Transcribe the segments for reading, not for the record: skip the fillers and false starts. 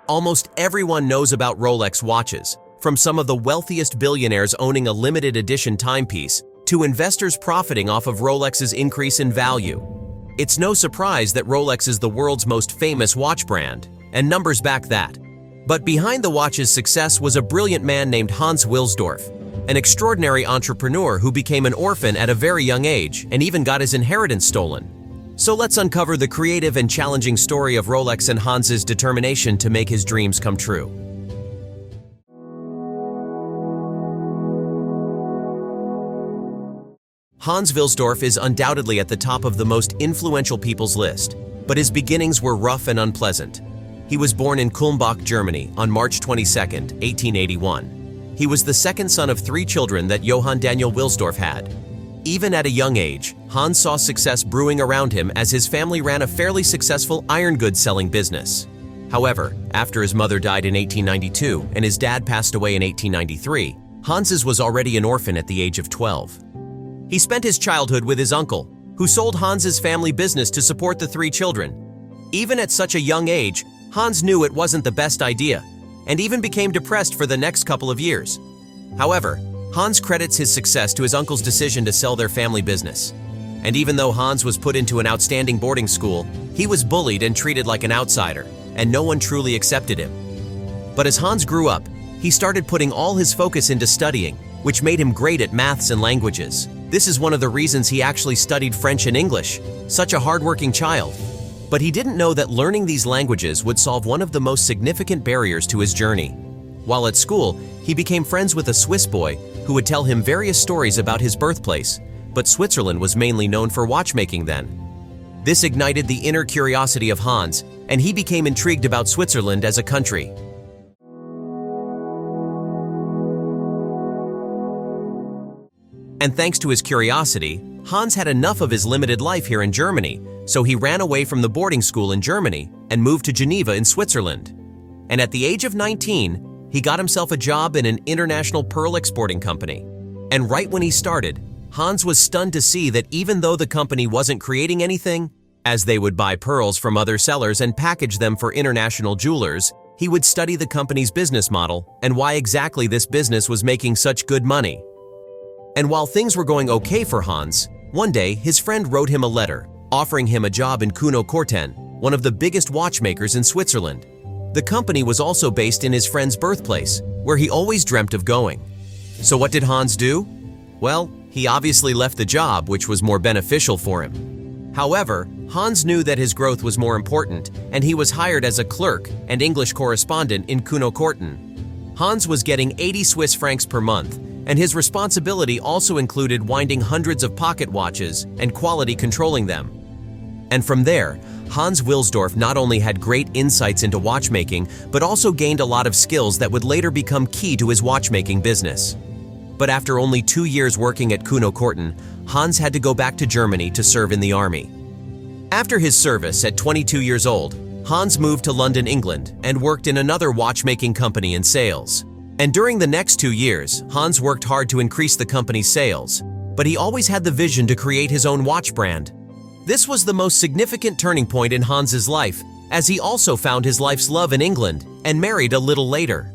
Almost everyone knows about Rolex watches, from some of the wealthiest billionaires owning a limited edition timepiece to investors profiting off of Rolex's increase in value. It's no surprise that Rolex is the world's most famous watch brand, and numbers back that. But behind the watch's success was a brilliant man named Hans Wilsdorf, an extraordinary entrepreneur who became an orphan at a very young age and even got his inheritance stolen. So let's uncover the creative and challenging story of Rolex and Hans's determination to make his dreams come true. Hans Wilsdorf is undoubtedly at the top of the most influential people's list, but his beginnings were rough and unpleasant. He was born in Kulmbach, Germany on March 22, 1881. He was the second son of 3 children that Johann Daniel Wilsdorf had. Even at a young age, Hans saw success brewing around him as his family ran a fairly successful iron goods selling business. However, after his mother died in 1892 and his dad passed away in 1893, Hans's was already an orphan at the age of 12. He spent his childhood with his uncle, who sold Hans's family business to support the 3 children. Even at such a young age, Hans knew it wasn't the best idea, and even became depressed for the next couple of years. However, Hans credits his success to his uncle's decision to sell their family business. And even though Hans was put into an outstanding boarding school, he was bullied and treated like an outsider, and no one truly accepted him. But as Hans grew up, he started putting all his focus into studying, which made him great at maths and languages. This is one of the reasons he actually studied French and English, such a hardworking child. But he didn't know that learning these languages would solve one of the most significant barriers to his journey. While at school, he became friends with a Swiss boy who would tell him various stories about his birthplace, but Switzerland was mainly known for watchmaking then. This ignited the inner curiosity of Hans, and he became intrigued about Switzerland as a country. And thanks to his curiosity, Hans had enough of his limited life here in Germany, so he ran away from the boarding school in Germany and moved to Geneva in Switzerland. And at the age of 19, he got himself a job in an international pearl exporting company. And right when he started, Hans was stunned to see that even though the company wasn't creating anything, as they would buy pearls from other sellers and package them for international jewelers, he would study the company's business model and why exactly this business was making such good money. And while things were going okay for Hans, one day his friend wrote him a letter offering him a job in Kuno-Korten, one of the biggest watchmakers in Switzerland. The company was also based in his friend's birthplace, where he always dreamt of going. So what did Hans do? Well, he obviously left the job, which was more beneficial for him. However, Hans knew that his growth was more important, and he was hired as a clerk and English correspondent in Kuno-Korten. Hans was getting 80 Swiss francs per month, and his responsibility also included winding hundreds of pocket watches and quality controlling them. And from there, Hans Wilsdorf not only had great insights into watchmaking, but also gained a lot of skills that would later become key to his watchmaking business. But after only 2 years working at Kuno-Korten, Hans had to go back to Germany to serve in the army. After his service at 22 years old, Hans moved to London, England, and worked in another watchmaking company in sales. And during the next 2 years, Hans worked hard to increase the company's sales, but he always had the vision to create his own watch brand. This was the most significant turning point in Hans's life, as he also found his life's love in England and married a little later.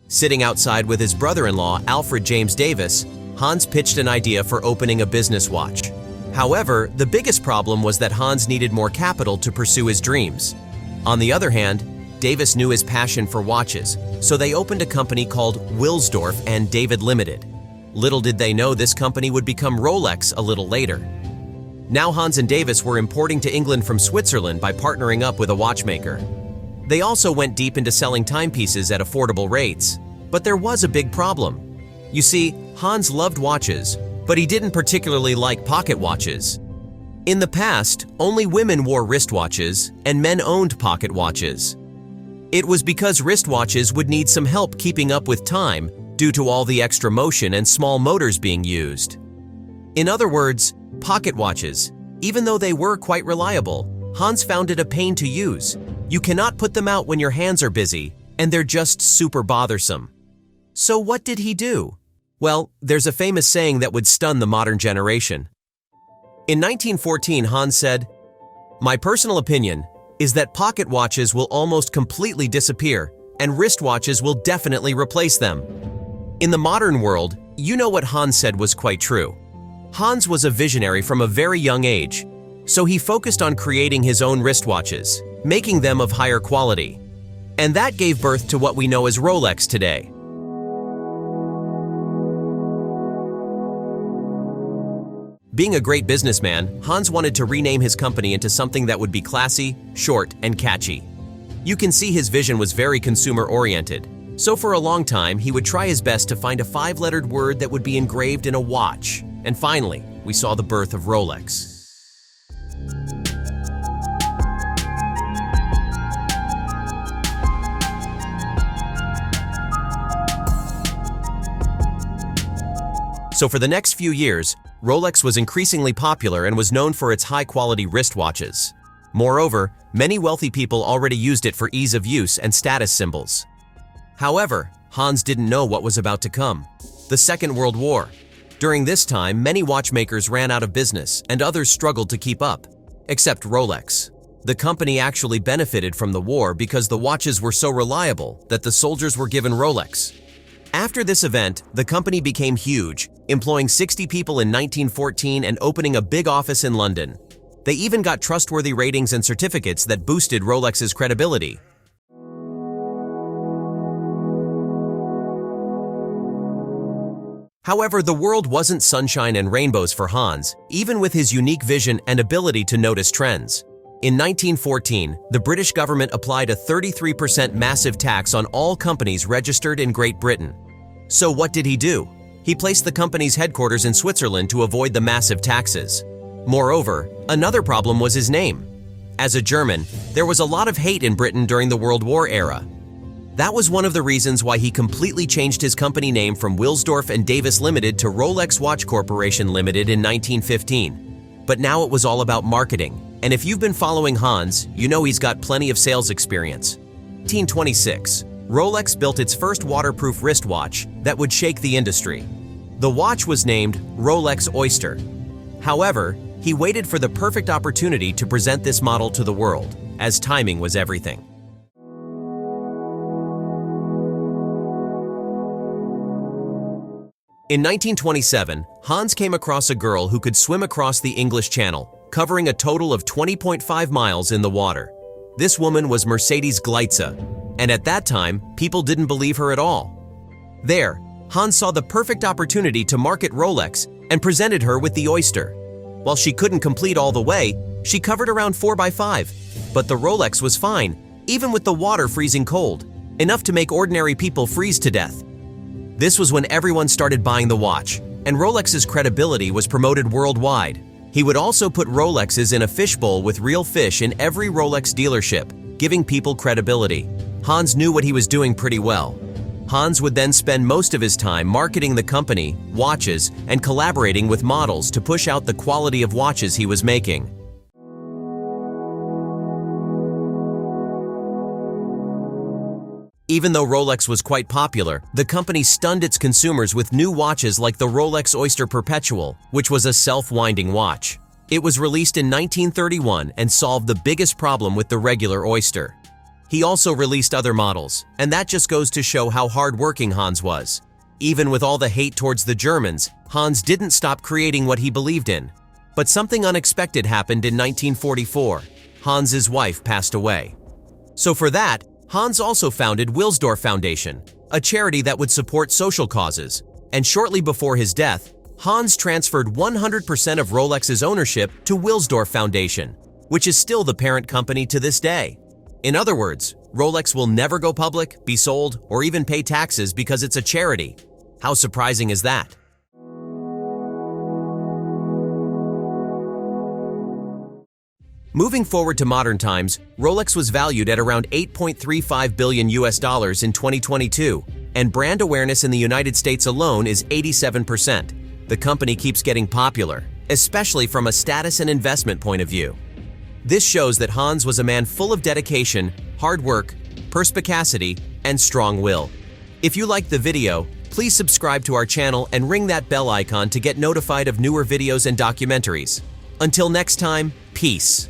Sitting outside with his brother-in-law, Alfred James Davis, Hans pitched an idea for opening a business watch. However, the biggest problem was that Hans needed more capital to pursue his dreams. On the other hand, Davis knew his passion for watches, so they opened a company called Wilsdorf and David Limited. Little did they know this company would become Rolex a little later. Now Hans and Davis were importing to England from Switzerland by partnering up with a watchmaker. They also went deep into selling timepieces at affordable rates. But there was a big problem. You see, Hans loved watches, but he didn't particularly like pocket watches. In the past, only women wore wristwatches and men owned pocket watches. It was because wristwatches would need some help keeping up with time due to all the extra motion and small motors being used. In other words, pocket watches, even though they were quite reliable, Hans found it a pain to use. You cannot put them out when your hands are busy, and they're just super bothersome. So what did he do? Well, there's a famous saying that would stun the modern generation. In 1914, Hans said, "My personal opinion is that pocket watches will almost completely disappear and wristwatches will definitely replace them." In the modern world, you know what Hans said was quite true. Hans was a visionary from a very young age, so he focused on creating his own wristwatches, making them of higher quality. And that gave birth to what we know as Rolex today. Being a great businessman, Hans wanted to rename his company into something that would be classy, short, and catchy. You can see his vision was very consumer-oriented, so for a long time he would try his best to find a 5-lettered word that would be engraved in a watch. And finally, we saw the birth of Rolex. So for the next few years, Rolex was increasingly popular and was known for its high-quality wristwatches. Moreover, many wealthy people already used it for ease of use and status symbols. However, Hans didn't know what was about to come: the Second World War. During this time, many watchmakers ran out of business and others struggled to keep up, except Rolex. The company actually benefited from the war because the watches were so reliable that the soldiers were given Rolex. After this event, the company became huge, employing 60 people in 1914 and opening a big office in London. They even got trustworthy ratings and certificates that boosted Rolex's credibility. However, the world wasn't sunshine and rainbows for Hans, even with his unique vision and ability to notice trends. In 1914, the British government applied a 33% massive tax on all companies registered in Great Britain. So what did he do? He placed the company's headquarters in Switzerland to avoid the massive taxes. Moreover, another problem was his name. As a German, there was a lot of hate in Britain during the World War era. That was one of the reasons why he completely changed his company name from Wilsdorf and Davis Limited to Rolex Watch Corporation Limited in 1915. But now it was all about marketing, and if you've been following Hans, you know he's got plenty of sales experience. 1926, Rolex built its first waterproof wristwatch that would shake the industry. The watch was named Rolex Oyster. However, he waited for the perfect opportunity to present this model to the world, as timing was everything. In 1927, Hans came across a girl who could swim across the English Channel, covering a total of 20.5 miles in the water. This woman was Mercedes Gleitze, and at that time, people didn't believe her at all. There, Hans saw the perfect opportunity to market Rolex and presented her with the Oyster. While she couldn't complete all the way, she covered around 4x5, but the Rolex was fine, even with the water freezing cold, enough to make ordinary people freeze to death. This was when everyone started buying the watch, and Rolex's credibility was promoted worldwide. He would also put Rolexes in a fishbowl with real fish in every Rolex dealership, giving people credibility. Hans knew what he was doing pretty well. Hans would then spend most of his time marketing the company, watches, and collaborating with models to push out the quality of watches he was making. Even though Rolex was quite popular, the company stunned its consumers with new watches like the Rolex Oyster Perpetual, which was a self-winding watch. It was released in 1931 and solved the biggest problem with the regular Oyster. He also released other models, and that just goes to show how hard-working Hans was. Even with all the hate towards the Germans, Hans didn't stop creating what he believed in. But something unexpected happened in 1944. Hans's wife passed away. So for that, Hans also founded Wilsdorf Foundation, a charity that would support social causes. And shortly before his death, Hans transferred 100% of Rolex's ownership to Wilsdorf Foundation, which is still the parent company to this day. In other words, Rolex will never go public, be sold, or even pay taxes because it's a charity. How surprising is that? Moving forward to modern times, Rolex was valued at around $8.35 billion in 2022, and brand awareness in the United States alone is 87%. The company keeps getting popular, especially from a status and investment point of view. This shows that Hans was a man full of dedication, hard work, perspicacity, and strong will. If you liked the video, please subscribe to our channel and ring that bell icon to get notified of newer videos and documentaries. Until next time, peace.